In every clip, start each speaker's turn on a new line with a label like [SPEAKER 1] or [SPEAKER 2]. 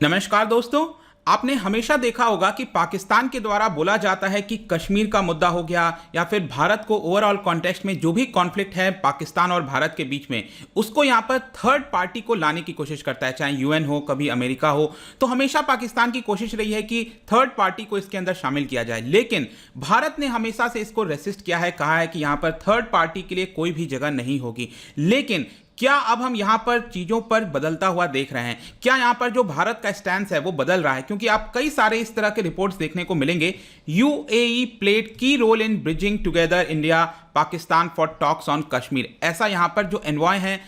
[SPEAKER 1] नमस्कार दोस्तों। आपने हमेशा देखा होगा कि पाकिस्तान के द्वारा बोला जाता है कि कश्मीर का मुद्दा हो गया या फिर भारत को ओवरऑल कॉन्टेक्स्ट में जो भी कॉन्फ्लिक्ट है पाकिस्तान और भारत के बीच में, उसको यहाँ पर थर्ड पार्टी को लाने की कोशिश करता है, चाहे यूएन हो, कभी अमेरिका हो। तो हमेशा पाकिस्तान की कोशिश रही है कि थर्ड पार्टी को इसके अंदर शामिल किया जाए, लेकिन भारत ने हमेशा से इसको रेसिस्ट किया है, कहा है कि यहाँ पर थर्ड पार्टी के लिए कोई भी जगह नहीं होगी। लेकिन क्या अब हम यहां पर चीजों पर बदलता हुआ देख रहे हैं? क्या यहां पर जो भारत का स्टैंड है वो बदल रहा है? क्योंकि आप कई सारे इस तरह के रिपोर्ट्स देखने को मिलेंगे। UAE played key role in bridging together India Pakistan for talks on Kashmir, ऐसा यहां पर जो एनवॉय हैं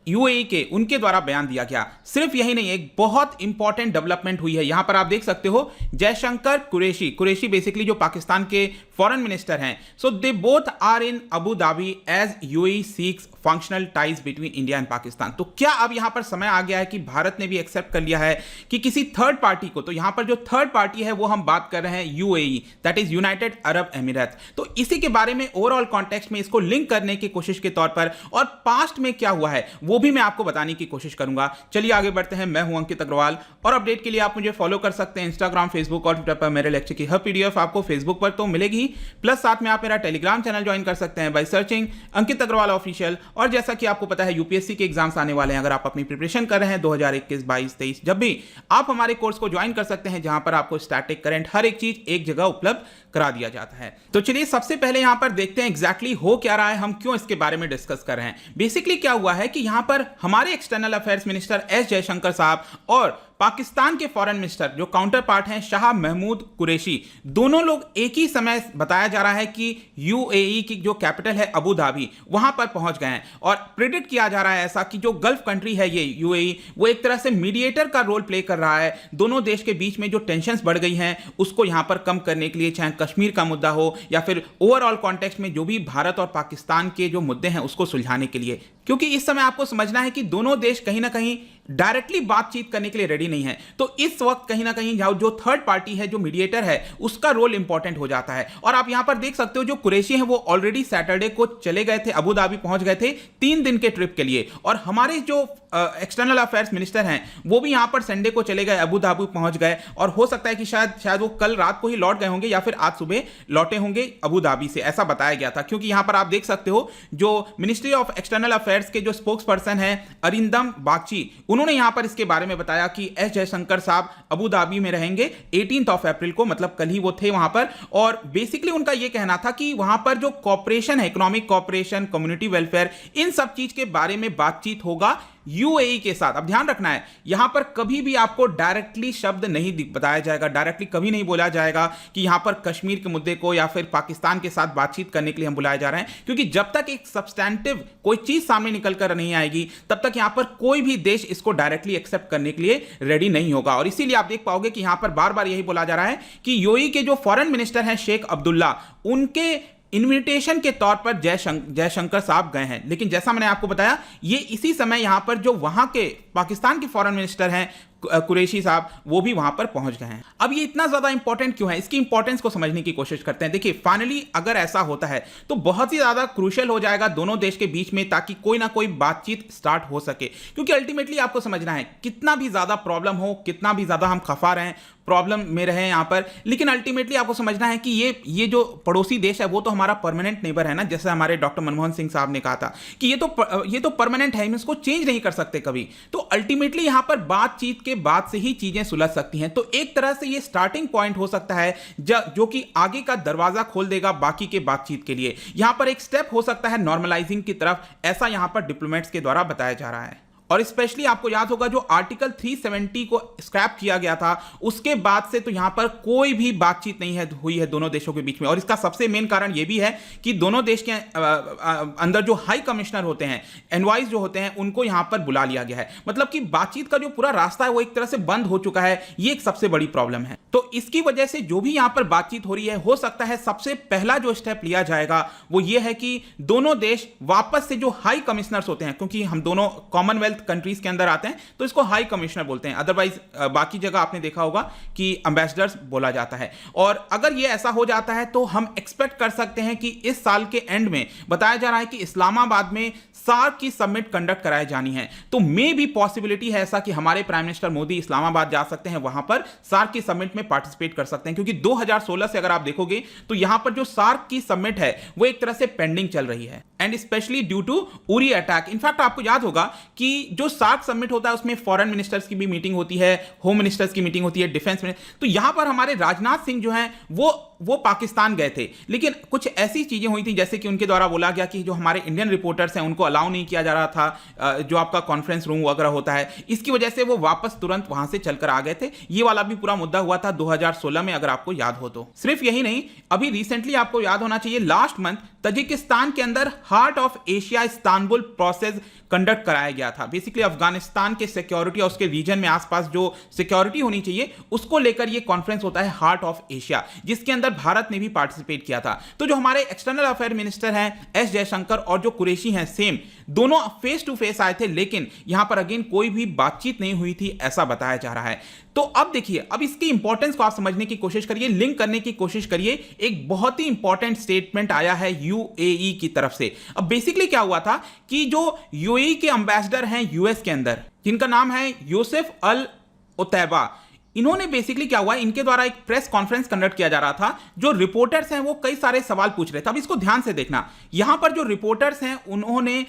[SPEAKER 1] यूएई के, उनके द्वारा बयान दिया गया। सिर्फ यही नहीं, एक बहुत इंपॉर्टेंट डेवलपमेंट हुई है। यहां पर आप देख सकते हो जयशंकर कुरैशी बेसिकली जो पाकिस्तान के फॉरेन मिनिस्टर हैं, so they both are in Abu Dhabi as UAE seeks functional ties between India and Pakistan. तो क्या अब यहां पर समय आ गया है कि भारत ने भी एक्सेप्ट कर लिया है कि किसी थर्ड पार्टी को, तो यहां पर जो थर्ड पार्टी है वो हम बात कर रहे हैं UAE, that is United Arab Emirates. तो इसी के बारे में ओवरऑल कॉन्टेक्स्ट में इसको लिंक करने की कोशिश के तौर पर और पास्ट में क्या हुआ है वो भी मैं आपको बताने की कोशिश करूंगा। चलिए आगे बढ़ते हैं। मैं हूं अंकित अग्रवाल और अपडेट के लिए आप मुझे फॉलो कर सकते हैं इंस्टाग्राम, फेसबुक और ट्विटर पर। मेरे लेक्चर की हर पीडीएफ आपको फेसबुक पर तो मिलेगी ही, प्लस साथ में आप मेरा टेलीग्राम चैनल ज्वाइन कर सकते हैं by searching Ankit Agarwal official. और जैसा कि आपको पता है यूपीएससी के एग्जाम्स आने वाले हैं, अगर आप अपनी प्रिपरेशन कर रहे हैं 2021, 22, 23, जब भी आप हमारे कोर्स को ज्वाइन कर सकते हैं, जहां पर आपको स्टैटिक, करंट, हर एक चीज एक जगह उपलब्ध करा दिया जाता है। तो चलिए सबसे पहले यहां पर देखते हैं एग्जैक्टली हो क्या रहा है, हम क्यों इसके बारे में डिस्कस कर रहे हैं। बेसिकली क्या हुआ है कि यहां पर हमारे external affairs minister S Jaishankar साहब और पाकिस्तान के फॉरेन मिनिस्टर जो काउंटर पार्ट हैं शाह महमूद कुरैशी, दोनों लोग एक ही समय बताया जा रहा है कि यूएई की जो कैपिटल है अबू धाबी, वहां पर पहुंच गए हैं। और प्रेडिक्ट किया जा रहा है ऐसा कि जो गल्फ कंट्री है ये यूएई, वो एक तरह से मीडिएटर का रोल प्ले कर रहा है। दोनों देश के बीच में जो टेंशंस बढ़ गई हैं उसको यहां पर कम करने के लिए, चाहे कश्मीर का मुद्दा हो या फिर ओवरऑल कॉन्टेक्स्ट में जो भी भारत और पाकिस्तान के जो मुद्दे हैं उसको सुलझाने के लिए। क्योंकि इस समय आपको समझना है कि दोनों देश कहीं ना कहीं डायरेक्टली बातचीत करने के लिए रेडी नहीं है। तो इस वक्त कहीं ना कहीं जो थर्ड पार्टी है, जो मीडिएटर है, उसका रोल इंपॉर्टेंट हो जाता है। और आप यहां पर देख सकते हो जो कुरैशी हैं वो ऑलरेडी सैटरडे को चले गए थे, अबू धाबी पहुंच गए थे 3 दिन के ट्रिप के लिए। और हमारे जो एक्सटर्नल अफेयर्स मिनिस्टर हैं वो भी यहां पर संडे को चले गए, अबू धाबी पहुंच गए। और हो सकता है कि शायद वो कल रात को ही लौट गए होंगे या फिर आज सुबह लौटे होंगे अबू धाबी से, ऐसा बताया गया था। क्योंकि यहां पर आप देख सकते हो जो मिनिस्ट्री ऑफ एक्सटर्नल अफेयर्स के जो स्पोक्स पर्सन है अरिंदम बागची, उन्होंने यहां पर इसके बारे में बताया कि एस जयशंकर साहब अबू धाबी में रहेंगे 18 अप्रैल को, मतलब कल ही वो थे वहां पर। और बेसिकली उनका यह कहना था कि वहां पर जो कॉपरेशन है, इकोनॉमिक कॉपरेशन, कम्युनिटी वेलफेयर, इन सब चीज के बारे में बातचीत होगा यूएई के साथ। अब ध्यान रखना है यहां पर कभी भी आपको डायरेक्टली शब्द नहीं बताया जाएगा, डायरेक्टली कभी नहीं बोला जाएगा कि यहां पर कश्मीर के मुद्दे को या फिर पाकिस्तान के साथ बातचीत करने के लिए हम बुलाए जा रहे हैं। क्योंकि जब तक एक सब्सटैंटिव कोई चीज सामने निकल कर नहीं आएगी तब तक यहां पर कोई भी देश इसको डायरेक्टली एक्सेप्ट करने के लिए रेडी नहीं होगा। और इसीलिए आप देख पाओगे कि यहां पर बार बार यही बोला जा रहा है कि यूएई के जो फॉरेन मिनिस्टर हैं शेख अब्दुल्ला, उनके इन्विटेशन के तौर पर जयशंकर साहब गए हैं। लेकिन जैसा मैंने आपको बताया, ये इसी समय यहां पर जो वहां के पाकिस्तान के फॉरेन मिनिस्टर हैं कुरैशी साहब, वो भी वहां पर पहुंच गए हैं। अब ये इतना ज्यादा इंपॉर्टेंट क्यों है, इसकी इंपॉर्टेंस को समझने की कोशिश करते हैं। देखिए फाइनली अगर ऐसा होता है तो बहुत ही ज्यादा क्रूशियल हो जाएगा दोनों देश के बीच में, ताकि कोई ना कोई बातचीत स्टार्ट हो सके। क्योंकि अल्टीमेटली आपको समझना है कितना भी ज्यादा प्रॉब्लम हो, कितना भी ज्यादा हम खफा रहे हैं, प्रॉब्लम में रहे यहां पर, लेकिन अल्टीमेटली आपको समझना है कि ये जो पड़ोसी देश है वो तो हमारा परमानेंट नेबर है ना। जैसे हमारे डॉक्टर मनमोहन सिंह साहब ने कहा था कि ये तो परमानेंट है, हम इसको चेंज नहीं कर सकते कभी। तो अल्टीमेटली यहां पर बातचीत के बाद से ही चीजें सुलझ सकती हैं। तो एक तरह से ये स्टार्टिंग पॉइंट हो सकता है जो कि आगे का दरवाजा खोल देगा बाकी के बातचीत के लिए। यहां पर एक स्टेप हो सकता है नॉर्मलाइजिंग की तरफ, ऐसा यहां पर डिप्लोमेट्स के द्वारा बताया जा रहा है। और स्पेशली आपको याद होगा जो आर्टिकल 370 को स्क्रैप किया गया था, उसके बाद से तो यहां पर कोई भी बातचीत नहीं हुई है दोनों देशों के बीच में। और इसका सबसे मेन कारण यह भी है कि दोनों देश के अंदर जो हाई कमिश्नर होते हैं, एनवॉइस जो होते हैं, उनको यहां पर बुला लिया गया है। मतलब कि बातचीत का जो पूरा रास्ता है वो एक तरह से बंद हो चुका है। ये एक सबसे बड़ी प्रॉब्लम है। तो इसकी वजह से जो भी यहां पर बातचीत हो रही है, हो सकता है सबसे पहला जो स्टेप लिया जाएगा वो ये है कि दोनों देश वापस से जो हाई कमिश्नर्स होते हैं, क्योंकि हम दोनों कॉमनवेल्थ कॉमनवेल्थ कंट्रीज के अंदर आते हैं तो इसको हाई कमिश्नर बोलते हैं, अदरवाइज बाकी जगह आपने देखा होगा कि एम्बेसडर्स बोला जाता है। और अगर ये ऐसा हो जाता है तो हम एक्सपेक्ट कर सकते हैं कि इस साल के एंड में बताया जा रहा है कि इस्लामाबाद में सार्क की समिट कंडक्ट कराई जानी है। तो मे भी पॉसिबिलिटी है ऐसा कि हमारे प्राइम मिनिस्टर मोदी इस्लामाबाद जा सकते हैं, वहां पर सार्क की समिट में पार्टिसिपेट कर सकते हैं, क्योंकि 2016 से अगर आप देखोगे तो यहां पर जो सार्क की समिट है वो एक तरह से पेंडिंग चल रही है, and specially due to Uri attack. In fact आपको याद होगा कि जो सार्क समिट होता है उसमें फॉरेन मिनिस्टर्स की भी मीटिंग होती है, होम मिनिस्टर्स की मीटिंग होती है, डिफेंस में। तो यहां पर हमारे राजनाथ सिंह जो हैं वो पाकिस्तान गए थे, लेकिन कुछ ऐसी चीजें हुई थी जैसे कि उनके द्वारा बोला गया कि जो हमारे इंडियन रिपोर्टर्स हैं उनको अलाउ नहीं किया जा रहा था, जो आपका कॉन्फ्रेंस रूम वगैरह होता है, इसकी वजह से वो वापस तुरंत वहां से चलकर आ गए थे। ये वाला भी पूरा मुद्दा हुआ था 2016 में, अगर आपको याद हो तो। सिर्फ यही नहीं, अभी रिसेंटली आपको याद होना चाहिए, लास्ट मंथ तजिकिस्तान के अंदर heart of Asia Istanbul process conduct कराया गया था। बेसिकली अफगानिस्तान के सिक्योरिटी और उसके रीजन में आसपास जो सिक्योरिटी होनी चाहिए उसको लेकर ये कॉन्फ्रेंस होता है हार्ट ऑफ एशिया, जिसके अंदर भारत ने भी पार्टिसिपेट किया था। तो जो हमारे एक्सटर्नल अफेयर मिनिस्टर हैं एस जयशंकर और जो कुरैशी हैं सेम, दोनों फेस टू फेस आए थे, लेकिन यहां पर अगेन कोई भी बातचीत नहीं हुई थी ऐसा बताया जा रहा है। तो अब देखिए, अब इसकी इंपॉर्टेंस को आप समझने की कोशिश करिए, लिंक करने की कोशिश करिए। एक बहुत ही इंपॉर्टेंट स्टेटमेंट आया है यूएई की तरफ से। अब बेसिकली क्या हुआ था कि जो यूएई के एम्बेसडर हैं यूएस के अंदर, जिनका नाम है यूसुफ अल उतैबा, इन्होंने बेसिकली क्या हुआ, इनके द्वारा एक प्रेस कॉन्फ्रेंस कंडक्ट किया जा रहा था। जो रिपोर्टर्स हैं वो कई सारे सवाल पूछ रहे थे। अब इसको ध्यान से देखना, यहां पर जो रिपोर्टर्स हैं उन्होंने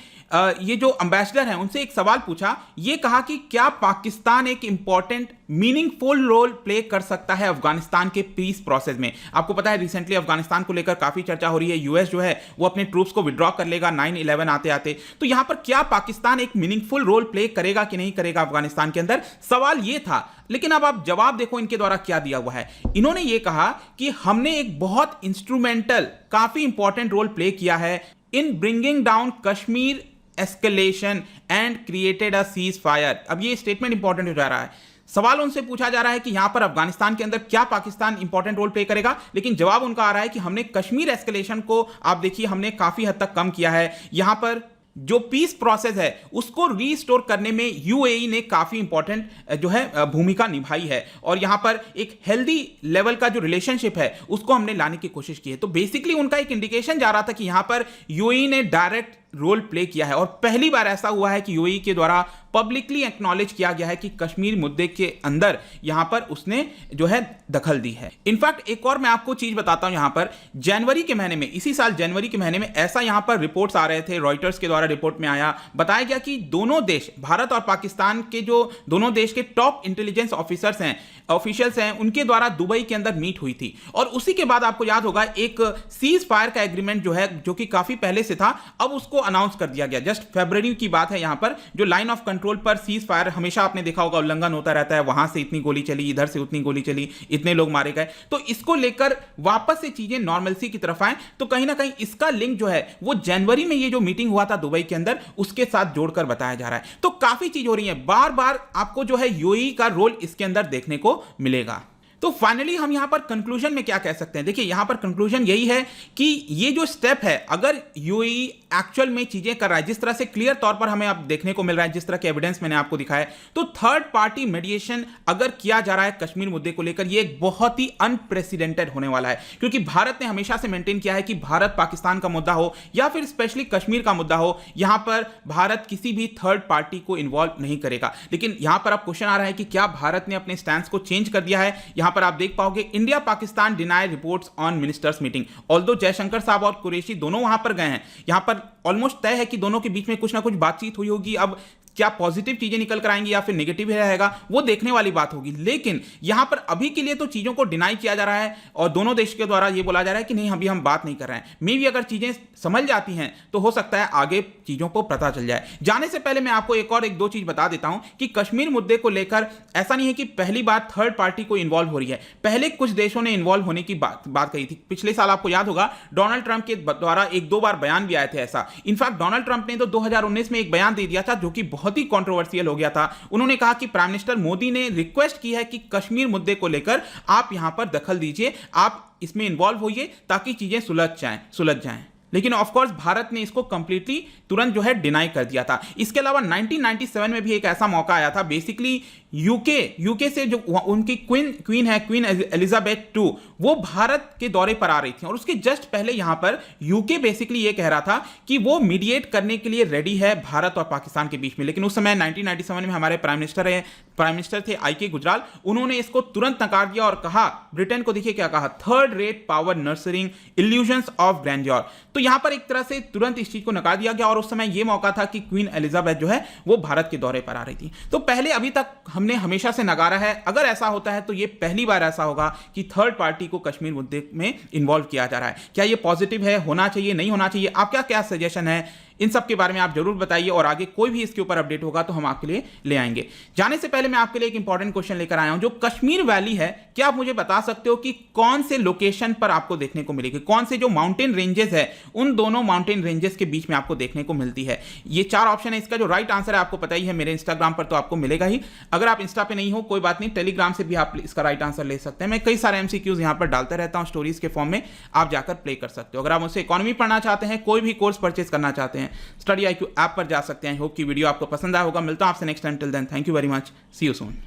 [SPEAKER 1] ये जो एम्बेसडर हैं उनसे एक सवाल पूछा, ये कहा कि क्या पाकिस्तान एक इंपॉर्टेंट मीनिंगफुल रोल प्ले कर सकता है अफगानिस्तान के पीस प्रोसेस में। आपको पता है रिसेंटली अफगानिस्तान को लेकर काफी चर्चा हो रही है, यूएस जो है वो अपने ट्रूप्स को विड्रॉ कर लेगा 9/11 आते आते। तो यहां पर क्या पाकिस्तान एक मीनिंगफुल रोल प्ले करेगा कि नहीं करेगा अफगानिस्तान के अंदर, सवाल ये था। लेकिन अब आप जवाब देखो इनके द्वारा क्या दिया हुआ है। इन्होंने ये कहा कि हमने एक बहुत इंस्ट्रूमेंटल, काफी इंपॉर्टेंट रोल प्ले किया है in bringing down Kashmir escalation and created a cease fire. अब ये स्टेटमेंट इंपॉर्टेंट हो जा रहा है। सवाल उनसे पूछा जा रहा है कि यहां पर अफगानिस्तान के अंदर क्या पाकिस्तान इंपॉर्टेंट रोल प्ले करेगा, लेकिन जवाब उनका आ रहा है कि हमने कश्मीर एस्केलेशन को, आप देखिए, हमने काफी हद तक कम किया है। यहां पर जो पीस प्रोसेस है उसको रीस्टोर करने में यूएई ने काफी इंपॉर्टेंट जो है भूमिका निभाई है, और यहां पर एक हेल्दी लेवल का जो रिलेशनशिप है उसको हमने लाने की कोशिश की है। तो बेसिकली उनका एक इंडिकेशन जा रहा था कि यहां पर यूएई ने डायरेक्ट रोल प्ले किया है, और पहली बार ऐसा हुआ है कि यूएई के द्वारा पब्लिकली एक्नॉलेज किया गया है कि कश्मीर मुद्दे के अंदर यहां पर उसने जो है दखल दी है। इनफैक्ट एक और मैं आपको चीज बताता हूं, यहां पर जनवरी के महीने में, इसी साल जनवरी के महीने में ऐसा यहां पर रिपोर्ट्स आ रहे थे, रॉयटर्स के द्वारा रिपोर्ट में आया, बताया गया कि दोनों देश, भारत और पाकिस्तान के जो दोनों देश के टॉप इंटेलिजेंस ऑफिशियल्स हैं उनके द्वारा दुबई के अंदर मीट हुई थी। और उसी के बाद आपको याद होगा एक सीज फायर का एग्रीमेंट जो है, जो कि काफी पहले से था, अब उसको अनाउंस कर दिया गया। जस्ट फरवरी की बात है। यहां पर जो लाइन ऑफ कंट्रोल पर सीज फायर हमेशा आपने देखा होगा उल्लंघन होता रहता है, वहां से इतनी गोली चली, इधर से उतनी गोली चली, इतने लोग मारे गए। तो इसको लेकर वापस से चीजें नॉर्मलसी की तरफ आए, तो कहीं ना कहीं इसका लिंक जो है वो जनवरी में ये जो मीटिंग हुआ था दुबई के अंदर उसके साथ जोड़कर बताया जा रहा है। तो काफी चीज हो रही है, बार बार आपको जो है यूएई का रोल इसके अंदर देखने को मिलेगा। तो फाइनली हम यहां पर कंक्लूजन में क्या कह सकते हैं, देखिए यहां पर कंक्लूजन यही है कि ये जो स्टेप है, अगर यूएई एक्चुअल में चीजें कर रहा है जिस तरह से क्लियर तौर पर हमें अब देखने को मिल रहा है, जिस तरह के एविडेंस मैंने आपको दिखाया, तो थर्ड पार्टी मेडिएशन अगर किया जा रहा है कश्मीर मुद्दे को लेकर, ये एक बहुत ही अनप्रेसिडेंटेड होने वाला है। क्योंकि भारत ने हमेशा से मेंटेन किया है कि भारत पाकिस्तान का मुद्दा हो या फिर स्पेशली कश्मीर का मुद्दा हो, यहां पर भारत किसी भी थर्ड पार्टी को इन्वॉल्व नहीं करेगा। लेकिन यहां पर अब क्वेश्चन आ रहा है कि क्या भारत ने अपने स्टैंड को चेंज कर दिया है। यहां पर आप देख पाओगे India Pakistan deny reports on ministers meeting, although Jaishankar साहब और कुरैशी दोनों वहां पर गए हैं, यहां पर ऑलमोस्ट तय है कि दोनों के बीच में कुछ ना कुछ बातचीत हुई होगी। अब क्या पॉजिटिव चीजें निकल कर आएंगी या फिर नेगेटिव ही रहेगा वो देखने वाली बात होगी। लेकिन यहां पर अभी के लिए तो चीजों को डिनाई किया जा रहा है और दोनों देश के द्वारा ये बोला जा रहा है कि नहीं, अभी हम बात नहीं कर रहे हैं। मे भी अगर चीजें समझ जाती हैं तो हो सकता है आगे चीजों को पता चल जाए। जाने से पहले मैं आपको एक दो चीज बता देता हूं कि कश्मीर मुद्दे को लेकर ऐसा नहीं है कि पहली बार थर्ड पार्टी को इन्वॉल्व हो रही है। पहले कुछ देशों ने इन्वॉल्व होने की बात कही थी। पिछले साल आपको याद होगा डोनाल्ड ट्रंप के द्वारा एक दो बार बयान भी आए थे ऐसा। इनफैक्ट डोनाल्ड ट्रंप ने तो 2019 में एक बयान दे दिया था जो कि बहुत ही कॉन्ट्रोवर्शियल हो गया था। उन्होंने कहा कि प्राइम मिनिस्टर मोदी ने रिक्वेस्ट की है कि कश्मीर मुद्दे को लेकर आप यहां पर दखल दीजिए, आप इसमें इन्वॉल्व होइए ताकि चीजें सुलझ जाएं। लेकिन ऑफ कोर्स भारत ने इसको कंप्लीटली तुरंत जो है डिनाई कर दिया था। इसके अलावा 1997 में भी एक ऐसा मौका आया था, बेसिकली यूके से जो उनकी क्वीन है, क्वीन एलिजाबेथ टू, वो भारत के दौरे पर आ रही थी और उसके जस्ट पहले यहां पर यूके बेसिकली ये कह रहा था कि वो मीडिएट करने के लिए रेडी है भारत और पाकिस्तान के बीच में। लेकिन उस समय 1997 में हमारे प्राइम मिनिस्टर थे आई.के. गुजराल, उन्होंने इसको तुरंत नकार दिया और कहा, ब्रिटेन को देखिए क्या कहा, third rate power nursing illusions of grandeur. तो यहां पर एक तरह से तुरंत इस चीज को नकार दिया गया और उस समय यह मौका था कि क्वीन एलिजाबेथ जो है वो भारत के दौरे पर आ रही थी। तो पहले अभी तक हमने हमेशा से नकारा है, अगर ऐसा होता है तो ये पहली बार ऐसा होगा कि थर्ड पार्टी को कश्मीर मुद्दे में इन्वॉल्व किया जा रहा है। क्या ये पॉजिटिव है, होना चाहिए, नहीं होना चाहिए? आपका क्या सजेशन है? इन सब के बारे में आप जरूर बताइए और आगे कोई भी इसके ऊपर अपडेट होगा तो हम आपके लिए ले आएंगे। जाने से पहले मैं आपके लिए एक इंपॉर्टेंट क्वेश्चन लेकर आया हूं। जो कश्मीर वैली है, क्या आप मुझे बता सकते हो कि कौन से लोकेशन पर आपको देखने को मिलेगी? कौन से जो माउंटेन रेंजेस है उन दोनों माउंटेन रेंजेस के बीच में आपको देखने को मिलती है? ये 4 ऑप्शन है। इसका जो राइट आंसर है आपको पता ही है, मेरे इंस्टाग्राम पर तो आपको मिलेगा ही। अगर आप इंस्टा पे नहीं हो कोई बात नहीं, टेलीग्राम से भी आप इसका राइट आंसर ले सकते हैं। मैं कई सारे एमसीक्यूज यहां पर डालता रहता हूं स्टोरीज के फॉर्म में, आप जाकर प्ले कर सकते हो। अगर आप मुझसे इकोनॉमी पढ़ना चाहते हैं, कोई भी कोर्स परचेज करना चाहते हैं, स्टडी IQ ऐप पर जा सकते हैं। होप की वीडियो आपको पसंद आया होगा। मिलता हूं आपसे next time. Till then, thank you very much, see you soon.